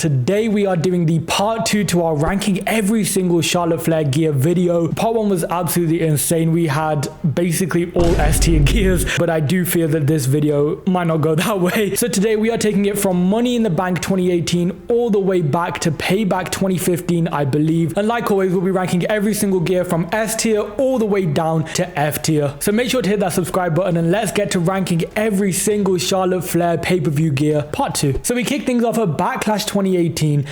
Today we are doing the part 2 to our ranking every single Charlotte Flair gear video. Part 1 was absolutely insane. We had basically all S tier gears, but I do fear that this video might not go that way. So today we are taking it from Money in the Bank 2018 all the way back to Payback 2015, I believe. And like always, we'll be ranking every single gear from S tier all the way down to F tier. So make sure to hit that subscribe button and let's get to ranking every single Charlotte Flair pay-per-view gear part 2. So we kick things off at Backlash 2018,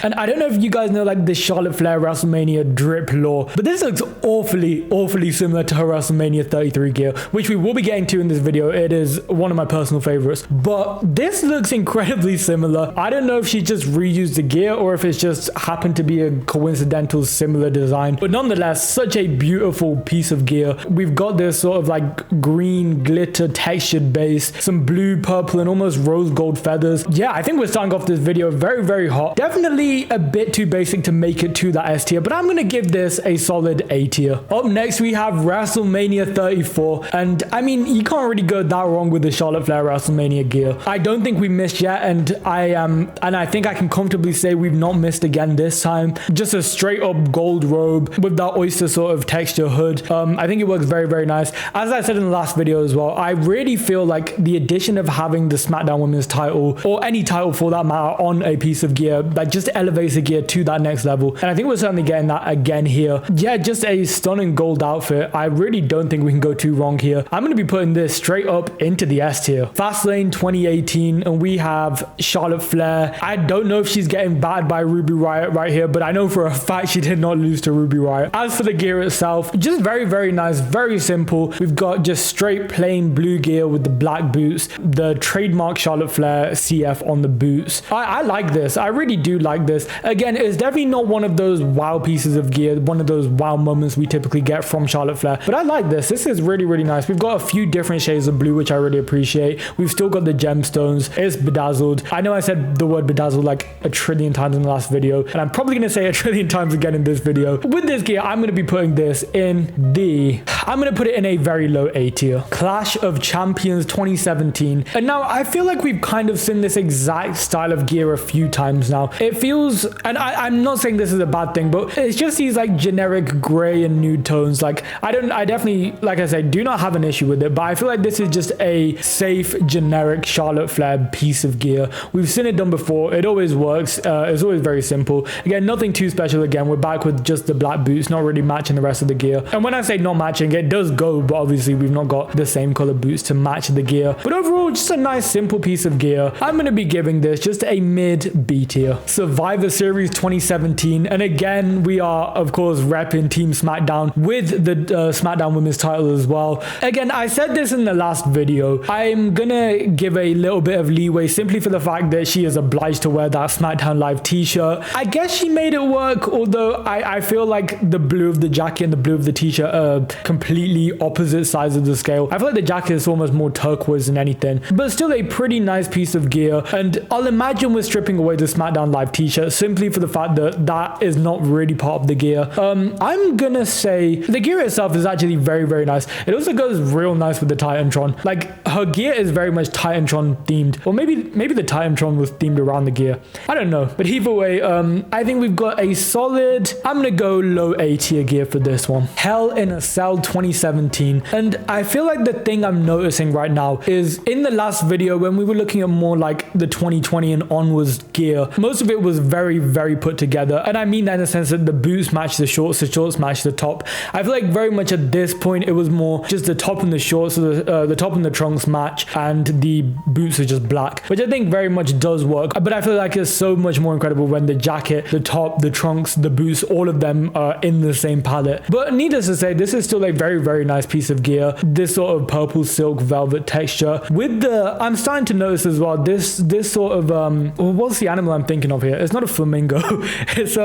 and I don't know if you guys know like the Charlotte Flair WrestleMania drip lore, but this looks awfully similar to her WrestleMania 33 gear, which we will be getting to in this video. It is one of my personal favorites, but this looks incredibly similar. I don't know if she just reused the gear or if it's just happened to be a coincidental similar design, but nonetheless, such a beautiful piece of gear. We've got this sort of like green glitter textured base, some blue, purple, and almost rose gold feathers. Yeah, I think we're starting off this video very hot. Definitely a bit too basic to make it to that S tier, but I'm going to give this a solid A tier. Up next, we have WrestleMania 34, and I mean, you can't really go that wrong with the Charlotte Flair WrestleMania gear. I don't think we missed yet, and I think I can comfortably say we've not missed again this time. Just a straight up gold robe with that oyster sort of texture hood. I think it works very nice. As I said in the last video as well, I really feel like the addition of having the SmackDown Women's title, or any title for that matter, on a piece of gear that just elevates the gear to that next level, and I think we're certainly getting that again here. Yeah, just a stunning gold outfit. I really don't think we can go too wrong here. I'm going to be putting this straight up into the S tier. Fastlane 2018, and we have Charlotte Flair. I don't know if she's getting battered by Ruby Riott right here, but I know for a fact she did not lose to Ruby Riott. As for the gear itself, just very nice, very simple. We've got just straight plain blue gear with the black boots, the trademark Charlotte Flair CF on the boots. I like this. I really do like this. Again, it's definitely not one of those wow pieces of gear, one of those wow moments we typically get from Charlotte Flair, but I like this. This is really nice. We've got a few different shades of blue, which I really appreciate. We've still got the gemstones. It's bedazzled. I know I said the word bedazzled like a trillion times in the last video, and I'm probably going to say a trillion times again in this video. With this gear, I'm going to be putting this in the... I'm going to put it in a very low A tier. Clash of Champions 2017. And now I feel like we've kind of seen this exact style of gear a few times now. It feels, and I'm not saying this is a bad thing, but it's just these like generic gray and nude tones. Like I definitely, like I said, do not have an issue with it, but I feel like this is just a safe generic Charlotte Flair piece of gear. We've seen it done before. It always works. It's always very simple. Again, nothing too special. Again, we're back with just the black boots, not really matching the rest of the gear. And when I say not matching, it does go, but obviously we've not got the same color boots to match the gear. But overall, just a nice simple piece of gear. I'm going to be giving this just a mid B tier. Survivor Series 2017, and again we are of course repping Team SmackDown with the SmackDown Women's title as well. Again, I said this in the last video, I'm gonna give a little bit of leeway simply for the fact that she is obliged to wear that SmackDown Live t-shirt. I guess she made it work, although I feel like the blue of the jacket and the blue of the t-shirt are completely opposite sides of the scale. I feel like the jacket is almost more turquoise than anything, but still a pretty nice piece of gear. And I'll imagine we're stripping away the SmackDown Live t-shirt simply for the fact that that is not really part of the gear. I'm gonna say the gear itself is actually very nice. It also goes real nice with the Titantron. Like her gear is very much Titantron themed, or maybe the Titantron was themed around the gear. I don't know, but either way, I think we've got a solid, I'm gonna go low A tier gear for this one. Hell in a Cell 2017, and I feel like the thing I'm noticing right now is in the last video when we were looking at more like the 2020 and onwards gear, most of it was very put together, and I mean that in the sense that the boots match the shorts match the top. I feel like very much at this point it was more just the top and the shorts, so the top and the trunks match, and the boots are just black, which I think very much does work. But I feel like it's so much more incredible when the jacket, the top, the trunks, the boots, all of them are in the same palette. But needless to say, this is still a very nice piece of gear. This sort of purple silk velvet texture with the, I'm starting to notice as well, this sort of what's the animal I'm thinking of here? It's not a flamingo. It's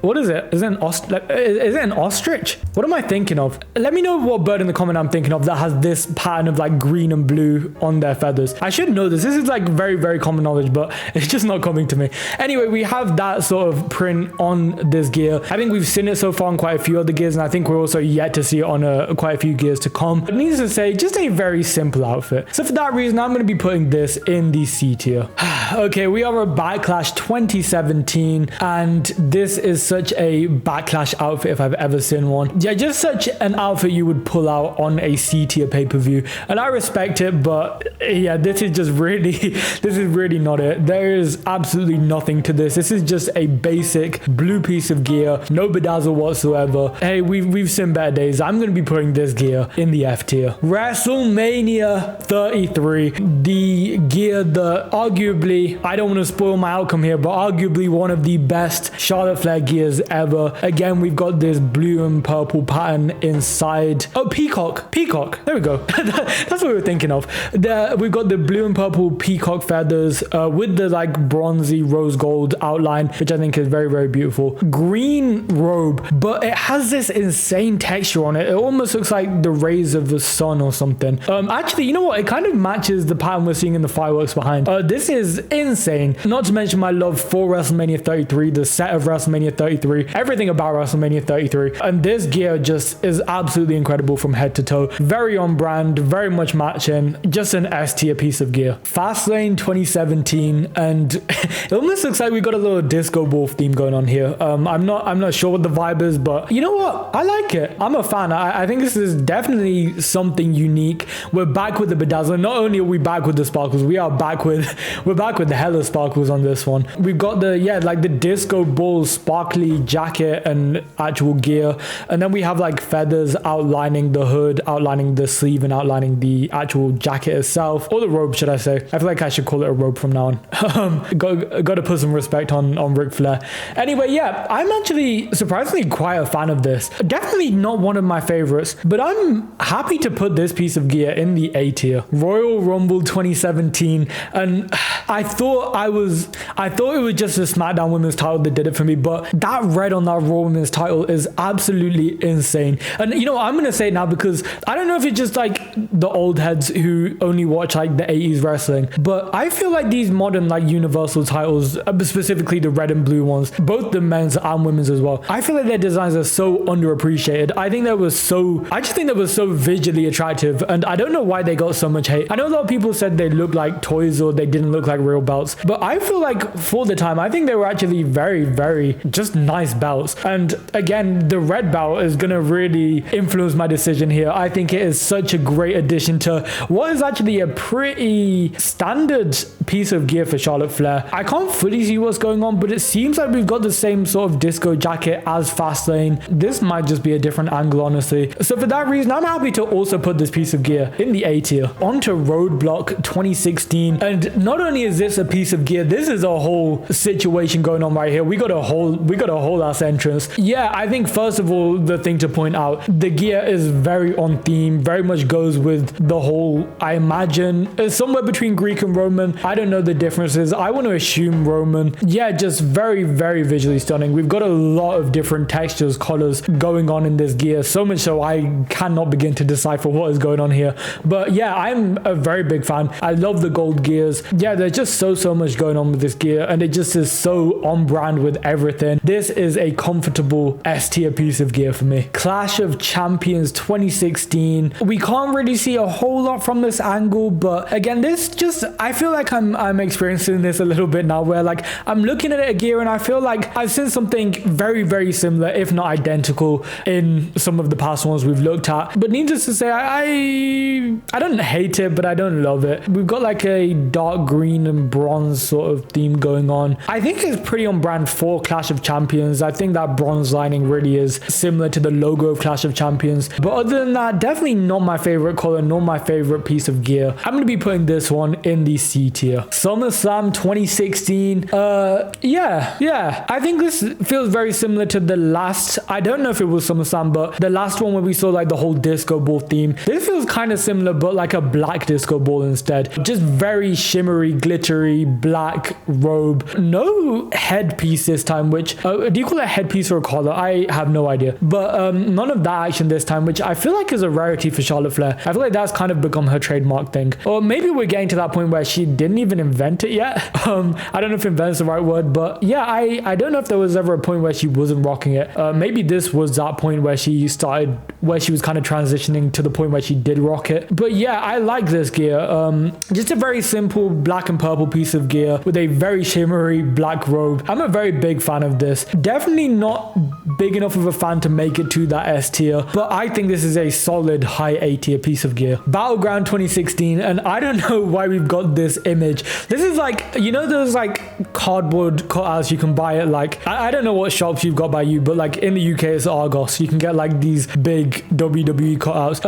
what is it? Is it an ostrich? What am I thinking of? Let me know what bird in the comment I'm thinking of that has this pattern of like green and blue on their feathers. I should know this. This is like very common knowledge, but it's just not coming to me. Anyway, we have that sort of print on this gear. I think we've seen it so far on quite a few other gears, and I think we're also yet to see it on quite a few gears to come. But needless to say, just a very simple outfit. So for that reason, I'm going to be putting this in the C tier. Okay, we are at Backlash 2017, and this is such a Backlash outfit if I've ever seen one. Yeah, just such an outfit you would pull out on a C tier pay-per-view, and I respect it, but yeah, this is just really this is really not it. There is absolutely nothing to this. This is just a basic blue piece of gear, no bedazzle whatsoever. Hey, we've seen better days. I'm going to be putting this gear in the F tier. WrestleMania 33, the gear that arguably, I don't want to spoil my outcome here, but arguably one of the best Charlotte Flair gears ever. Again, we've got this blue and purple pattern inside. Oh, peacock. There we go. That's what we were thinking of. We've got the blue and purple peacock feathers with the like bronzy rose gold outline, which I think is very, very beautiful. Green robe, but it has this insane texture on it. It almost looks like the rays of the sun or something. Actually, you know what? It kind of matches the pattern we're seeing in the fireworks behind. This is insane. Not to mention my love for WrestleMania 33, the set of WrestleMania 33, everything about WrestleMania 33. And this gear just is absolutely incredible from head to toe. Very on brand, very much matching. Just an S tier piece of gear. Fastlane 2017, and it almost looks like we got a little disco ball theme going on here. I'm not sure what the vibe is, but you know what? I like it. I'm a fan. I think this is definitely something unique. We're back with the bedazzle. Not only are we back with the sparkles, we're back with the hella sparkles on this one. We've got the like the disco ball sparkly jacket and actual gear, and then we have like feathers outlining the hood, outlining the sleeve, and outlining the actual jacket itself, or the robe, should I say. I feel like I should call it a robe from now on. Got to put some respect on Ric Flair. Anyway, yeah, I'm actually surprisingly quite a fan of this. Definitely not one of my favorites, but I'm happy to put this piece of gear in the A tier. Royal Rumble 2017, and I thought it was just the SmackDown Women's title that did it for me, but that red on that Raw Women's title is absolutely insane. And you know, I'm gonna say it now because I don't know if it's just like the old heads who only watch like the 80s wrestling, but I feel like these modern like universal titles, specifically the red and blue ones, both the men's and women's as well, I feel like their designs are so underappreciated. I just think that was so visually attractive, and I don't know why they got so much hate. I know a lot of people said they looked like toys or they didn't look like real belts, but I feel like for the time, I think they were actually very, very just nice belts. And again, the red belt is gonna really influence my decision here. I think it is such a great addition to what is actually a pretty standard piece of gear for Charlotte Flair. I can't fully see what's going on, but it seems like we've got the same sort of disco jacket as Fastlane. This might just be a different angle, honestly. So for that reason, I'm happy to also put this piece of gear in the A tier. On to Roadblock 2016, and not only is this a piece of gear, this is a whole situation going on right here. We got a whole ass entrance. Yeah, I think first of all, the thing to point out, the gear is very on theme, very much goes with the whole, I imagine, somewhere between Greek and Roman. I don't know the differences. I want to assume Roman. Yeah, just very, very visually stunning. We've got a lot of different textures, colors going on in this gear, so much so I cannot begin to decipher what is going on here. But yeah, I'm a very big fan. I love the gold gears. Yeah, there's just so much going on with this gear, and it just is so on brand with everything. This is a comfortable S tier piece of gear for me. Clash of Champions 2016. We can't really see a whole lot from this angle, but again, this just, I feel like I'm experiencing this a little bit now, where like I'm looking at a gear and I feel like I've seen something very, very similar, if not identical, in some of the past ones we've looked at. But needless to say, I don't hate it, but I don't love it. We've got like a dark green and bronze sort of theme going on. I think it's pretty on brand for Clash of Champions. I think that bronze lining really is similar to the logo of Clash of Champions. But other than that, definitely not my favorite color, nor my favorite piece of gear. I'm going to be putting this one in the C tier. SummerSlam 2016. Yeah. I think this feels very similar to the last, I don't know if it was SummerSlam, but the last one where we saw like the whole disco ball theme. This feels kind of similar, but like a black disco ball instead. Just very shimmery, glittery, black robe. No headpiece this time, which, do you call it a headpiece or a collar? I have no idea. But none of that action this time, which I feel like is a rarity for Charlotte Flair. I feel like that's kind of become her trademark thing. Or maybe we're getting to that point where she didn't even invent it yet. I don't know if invent is the right word, but yeah, I don't know if there was ever a point where she wasn't rocking it. Maybe this was that point where she was kind of transitioning to the point where she did rock it. But yeah, I like this gear. Just a very simple black and purple piece of gear with a very shimmery black robe. I'm a very big fan of this. Definitely not big enough of a fan to make it to that S tier, but I think this is a solid high A tier piece of gear. Battleground 2016, and I don't know why we've got this image. This is like, you know, those like cardboard cutouts you can buy at like, I don't know what shops you've got by you, but like in the UK it's Argos. You can get like these big WWE cutouts.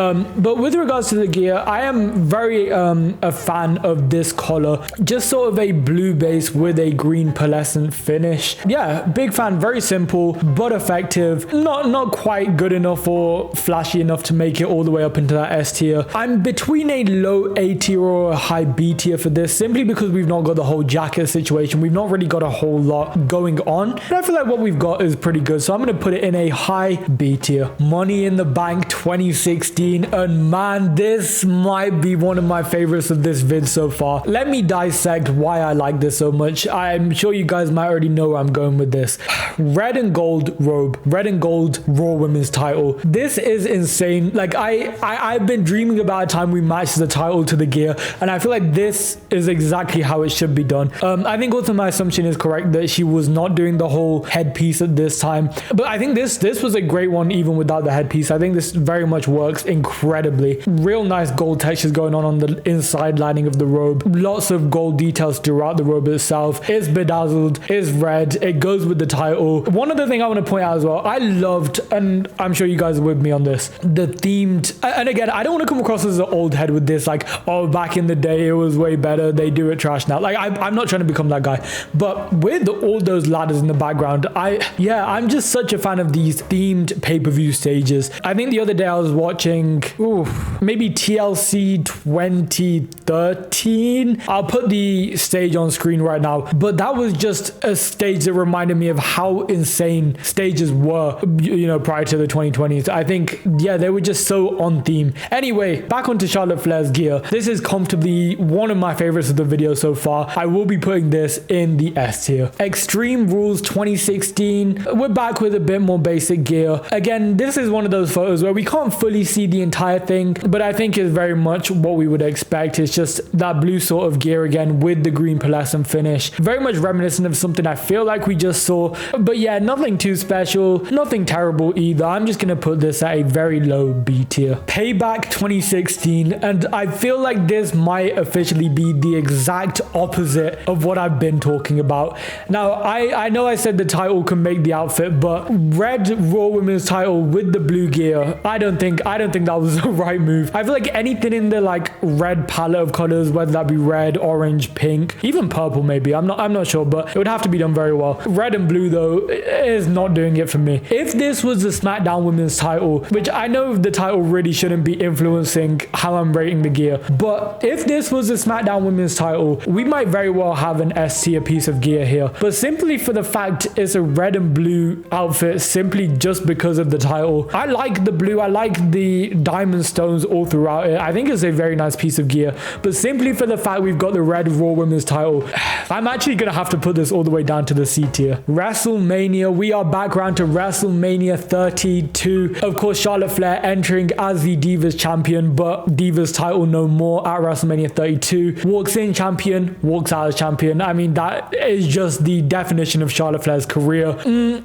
But with regards to the gear, I am very a fan of this color. Just sort of a blue base with a green pearlescent finish. Yeah, big fan. Very simple but effective. Not quite good enough or flashy enough to make it all the way up into that S tier. I'm between a low A tier or a high B tier for this, simply because we've not got the whole jacket situation. We've not really got a whole lot going on, but I feel like what we've got is pretty good, so I'm going to put it in a high B tier. Money in the Bank 2016, and man, this might be one of my favorites of this vid so far. Let me dissect why I like this so much. I'm sure you guys might already know where I'm going with this. Red and gold robe, red and gold Raw Women's title. This is insane. Like I've been dreaming about a time we match the title to the gear, and I feel like this is exactly how it should be done. I think also my assumption is correct that she was not doing the whole headpiece at this time, but I think this was a great one even without the headpiece. I think this very much works incredibly. Real nice gold textures going on the inside lining of the robe. Lots of gold details throughout the robe itself. It's bedazzled, it's red, it goes with the title. One other thing I want to point out as well, I loved, and I'm sure you guys are with me on this, the themed, and again, I don't want to come across as an old head with this, like, oh, back in the day it was way better, they do it trash now. Like, I'm not trying to become that guy, but with all those ladders in the background, I'm just such a fan of these themed pay-per-view stages. I think the other day I was watching, maybe TLC 2013. I'll put the stage on screen right now, but that was just a stage that reminded me of how insane stages were, you know, prior to the 2020s. I think, yeah, they were just so on theme. Anyway, back onto Charlotte Flair's gear. This is comfortably one of my favorites of the video so far. I will be putting this in the S tier. Extreme Rules 2016. We're back with a bit more basic gear. Again, this is one of those photos where we can't fully see the entire thing, but I think it's very much what we would expect. It's just that blue sort of gear again with the green pearlescent finish. Very much reminiscent of something I feel like we just saw, but yeah, nothing too special, nothing terrible either. I'm just gonna put this at a very low B tier. Payback 2016, and I feel like this might officially be the exact opposite of what I've been talking about. Now, I know I said the title can make the outfit, but red Raw Women's title with the blue gear, I don't think that was the right move. I feel like anything in the like red palette of colors, whether that be red, orange, pink, even purple maybe, I'm not sure, but it would have to be done very well. Red and blue though is not doing it for me. If this was the SmackDown Women's title, which I know the title really shouldn't be influencing how I'm rating the gear, but if this was the SmackDown Women's title, we might very well have an S tier piece of gear here. But simply for the fact it's a red and blue outfit, simply just because of the title. I like the blue, I like the diamond stones all throughout it. I think it's a very nice piece of gear, but simply for the fact we've got the red Raw Women's title, I'm actually gonna have to put this all the way down to the C tier. WrestleMania, we are back around to WrestleMania 32. Of course, Charlotte Flair entering as the Divas champion, but Divas title no more at WrestleMania 32. Walks in champion, walks out as champion. I mean, that is just the definition of Charlotte Flair's career.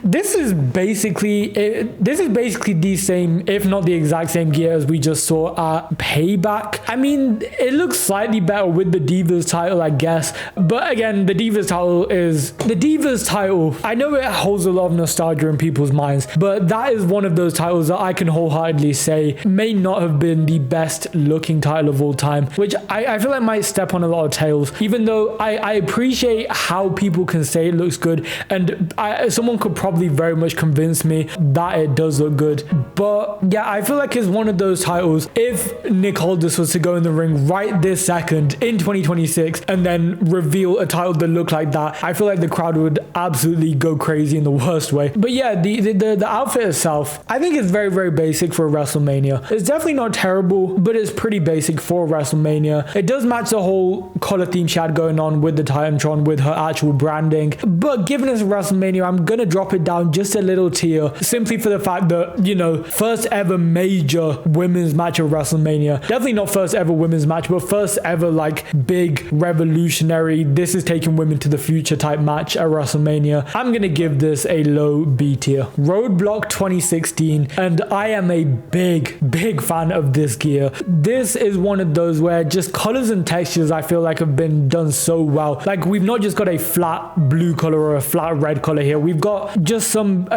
This is basically the same, if not the exact same gear as we just saw at Payback. I mean, it looks slightly better with the Divas title, I guess, but again, the Divas title, I know it holds a lot of nostalgia in people's minds, but that is one of those titles that I can wholeheartedly say may not have been the best looking title of all time, which I feel like might step on a lot of tails, even though I appreciate how people can say it looks good, and someone could probably very much convince me that it does look good. But yeah, I feel like it's one of those titles, if Nick Aldis was to go in the ring right this second in 2026 and then reveal a title that looked like that, I feel like the crowd would absolutely go crazy in the worst way. But yeah, the outfit itself, I think it's very, very basic for WrestleMania. It's definitely not terrible, but it's pretty basic for WrestleMania. It does match the whole color theme she had going on with the Titantron on with her actual branding. But given it's WrestleMania, I'm gonna drop it down just a little tier, simply for the fact that, you know, first ever major women's match of WrestleMania. Definitely not first ever women's match, but first ever like big revolutionary, this is taking women to the future type match at WrestleMania. I'm gonna give this a low B tier. Roadblock 2016, and I am a big fan of this gear. This is one of those where just colors and textures I feel like have been done so well. Like, we've not just got a flat blue color or a flat red color here. We've got just some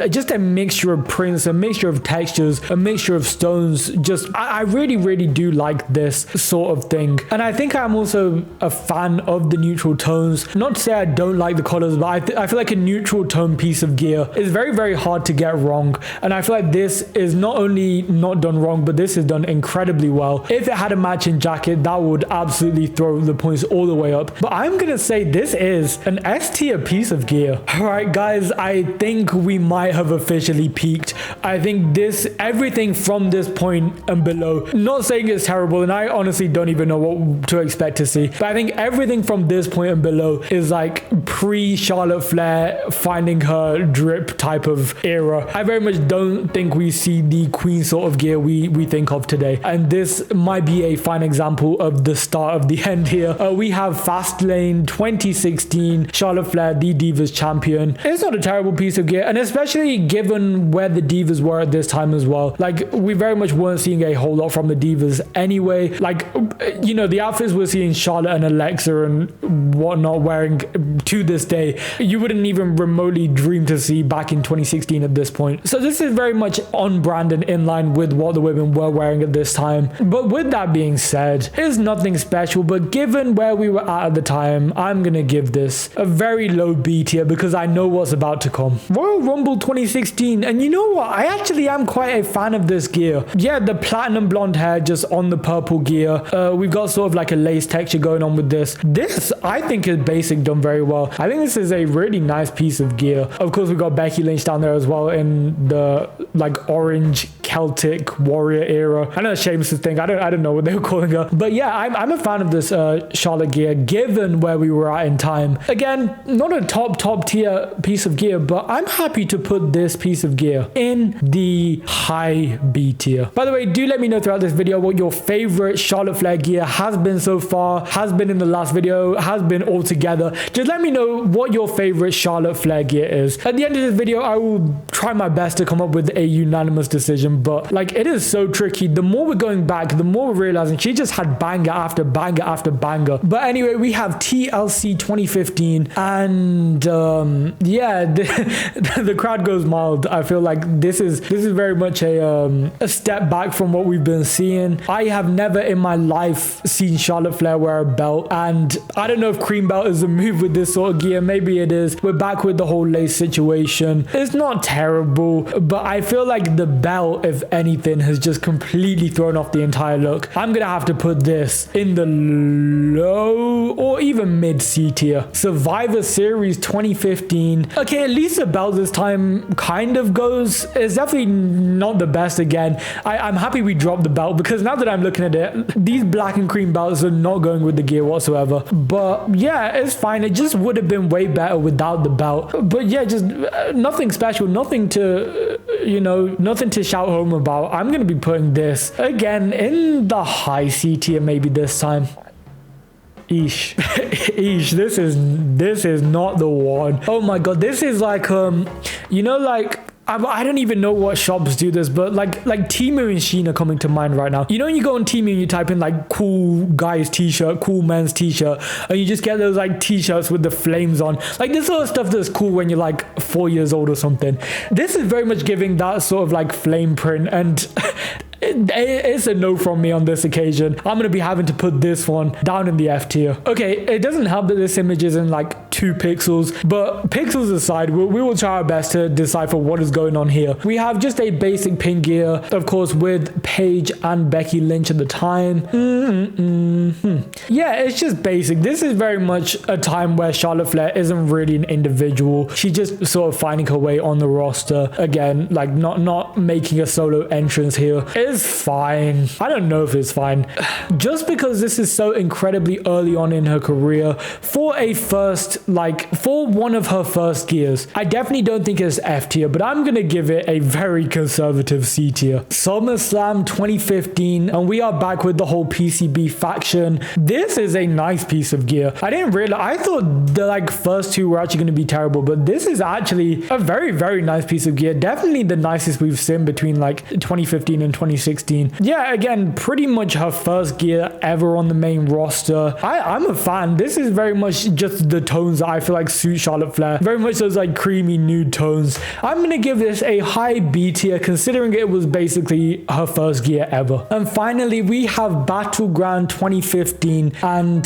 just a mixture of prints, a mixture of textures, a mixture of stones. Just I really do like this sort of thing. And I think I'm also a fan of the neutral tones. Not to say I don't like the colors, but I feel like a neutral tone piece of gear is very hard to get wrong. And I feel like this is not only not done wrong, but this is done incredibly well. If it had a matching jacket, that would absolutely throw the points all the way up. But I'm gonna say this is an S tier piece of gear. All right, guys, I think we might have officially peaked. I think everything from this point and below, not saying it's terrible, and I honestly don't even know what to expect to see, but I think everything from this point and below is like pre-Charlotte Flair finding her drip type of era. I very much don't think we see the queen sort of gear we think of today, and this might be a fine example of the start of the end here. We have Fastlane 2016, Charlotte Flair, the Divas champion. It's not a terrible piece of gear, and especially given where the Divas were at this time as well. Like, we very much weren't seeing a whole lot from the Divas anyway. Like, you know, the outfits we're seeing Charlotte and Alexa and whatnot wearing to this day, you wouldn't even remotely dream to see back in 2016 at this point. So this is very much on brand and in line with what the women were wearing at this time. But with that being said, it's nothing special, but given where we were at the time, I'm gonna give this a very low B tier because I know what's about to come. Royal Rumble 2016, and you know what? I actually am quite a fan of this gear. Yeah, the platinum blonde hair just on the purple gear. We've got sort of like a lace texture going on with this. This, I think, is basic done very well. I think this is a really nice piece of gear. Of course, we've got Becky Lynch down there as well in the like orange Celtic warrior era. I know it's Sheamus' thing. I don't know what they were calling her. But yeah, I'm a fan of this Charlotte gear, given where we were at in time. Again, not a top tier piece of gear, but I'm happy to put this piece of gear in the high B tier. By the way, do let me know throughout this video what your favorite Charlotte Flair gear has been so far, has been in the last video, has been all together. Just let me know what your favorite Charlotte Flair gear is. At the end of this video, I will try my best to come up with a unanimous decision, but like, it is so tricky. The more we're going back, the more we're realizing she just had banger after banger after banger. But anyway, we have TLC 2015, and yeah, the crowd goes mild. I feel like this is very much a step back from what we've been seeing. I have never in my life seen Charlotte Flair wear a belt, and I don't know if cream belt is a move with this sort of gear. Maybe it is. We're back with the whole lace situation. It's not terrible, but I feel like the belt, if anything, has just completely thrown off the entire look. I'm gonna have to put this in the low or even mid C tier. Survivor Series 2015. Okay, at least the belt this time kind of goes. It's definitely not the best again. I'm happy we dropped the belt, because now that I'm looking at it, these black and cream belts are not going with the gear whatsoever. But yeah, it's fine. It just would have been way better without the belt. But yeah, just nothing special, nothing to, you know, nothing to shout home about. I'm gonna be putting this again in the high C tier maybe this time. Eesh. Eesh, this is not the one. Oh my god, this is like you know, like I don't even know what shops do this, but like Temu and Shein are coming to mind right now. You know, when you go on Temu and you type in like cool guys t-shirt, cool men's t-shirt, and you just get those like t-shirts with the flames on. Like this sort of stuff that's cool when you're like 4 years old or something. This is very much giving that sort of like flame print, and it's a no from me on this occasion. I'm going to be having to put this one down in the F tier. Okay, it doesn't help that this image is in like 2 pixels. But pixels aside, we will try our best to decipher what is going on here. We have just a basic pink gear, of course, with Paige and Becky Lynch at the time. Yeah, it's just basic. This is very much a time where Charlotte Flair isn't really an individual. She's just sort of finding her way on the roster. Again, like not making a solo entrance here. It's fine. I don't know if it's fine. Just because this is so incredibly early on in her career, for a first, like, for one of her first gears, I definitely don't think it's F tier, but I'm gonna give it a very conservative C tier. SummerSlam 2015, and we are back with the whole PCB faction. This is a nice piece of gear. I didn't realize, I thought the like first 2 were actually going to be terrible, but this is actually a very, very nice piece of gear. Definitely the nicest we've seen between like 2015 and 2016. Yeah, again, pretty much her first gear ever on the main roster. I'm a fan. This is very much just the tones that I feel like suit Charlotte Flair. Very much those like creamy nude tones. I'm going to give this a high B tier, considering it was basically her first gear ever. And finally, we have Battleground 2015, and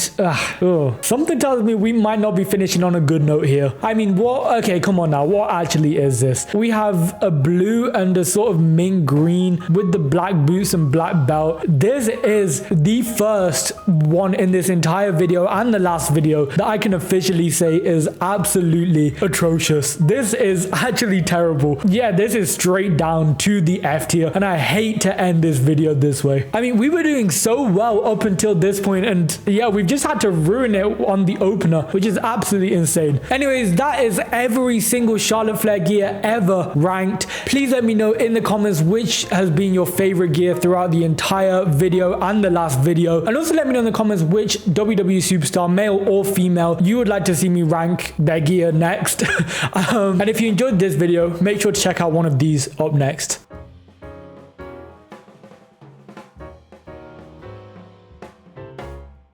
something tells me we might not be finishing on a good note here. I mean, what? Okay, come on now. What actually is this? We have a blue and a sort of mint green with the black boots and black belt. This is the first one in this entire video and the last video that I can officially say is absolutely atrocious. This is actually terrible. Yeah, this is straight down to the F tier, and I hate to end this video this way. I mean, we were doing so well up until this point, and yeah, we've just had to ruin it on the opener, which is absolutely insane. Anyways, that is every single Charlotte Flair gear ever ranked. Please let me know in the comments which has been your favorite gear throughout the entire video and the last video, and also let me know in the comments which WWE superstar, male or female, you would like to see me rank their gear next. And if you enjoyed this video, make sure to check out one of these up next.